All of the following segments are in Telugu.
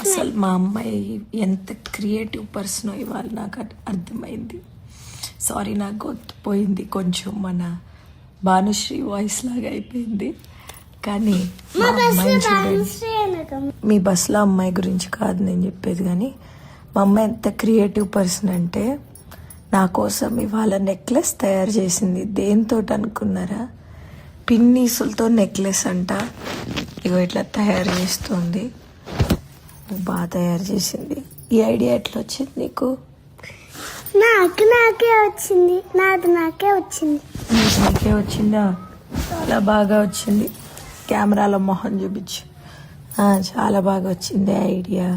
అసలు మా అమ్మాయి ఎంత క్రియేటివ్ పర్సన్ ఇవాళ నాకు అర్థమైంది. సారీ, నాకు గుర్తుపోయింది, కొంచెం మన భానుశ్రీ వాయిస్ లాగా అయిపోయింది. కానీ మా అమ్మాయిని చూడండి. మీ బస్సులో అమ్మాయి గురించి కాదు నేను చెప్పేది, కానీ మా అమ్మాయి ఎంత క్రియేటివ్ పర్సన్ అంటే నా కోసం ఇవాళ నెక్లెస్ తయారు చేసింది. దేంతో అనుకున్నారా? పిన్నీసులతో నెక్లెస్ అంట. ఇగో ఇట్లా తయారు చేస్తుంది, బాగా తయారు చేసింది. ఈ ఐడియా ఎట్లా వచ్చింది నీకు? నాకే వచ్చింది. నాకే వచ్చిందా? చాలా బాగా వచ్చింది. కెమెరాలో మొహం చూపించు. చాలా బాగా వచ్చింది ఐడియా.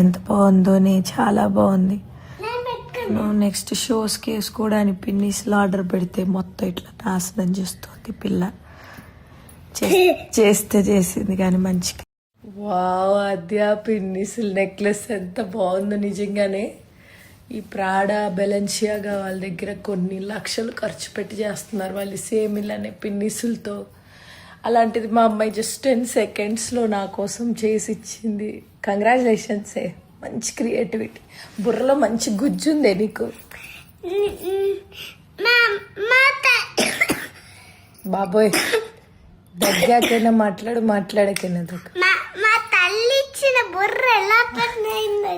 ఎంత బాగుందోనే, చాలా బాగుంది. నువ్వు నెక్స్ట్ షోస్కి వేసుకోవడానికి పిన్నీసులు ఆర్డర్ పెడితే మొత్తం ఇట్లా నాశనం చేస్తుంది పిల్ల. చేస్తే చేసింది కానీ మంచిగా. వావ్, అద్యా పిన్నీసులు నెక్లెస్ ఎంత బాగుందో నిజంగానే. ఈ ప్రాడా, బెలెన్షియాగా వాళ్ళ దగ్గర కొన్ని లక్షలు ఖర్చు పెట్టి చేస్తున్నారు వాళ్ళు సేమ్ ఇలానే పిన్నీసులతో. అలాంటిది మా అమ్మాయి జస్ట్ 10 secondsలో నా కోసం చేసి ఇచ్చింది. కంగ్రాచులేషన్స్. మంచి క్రియేటివిటీ, బుర్రలో మంచి గుజ్జుందే నీకు. బాబోయ్, దగ్గరకైనా మాట్లాడకైనా దగ్గర. మా తల్లి ఇచ్చిన బుర్ర ఎలా పడిపోయిందో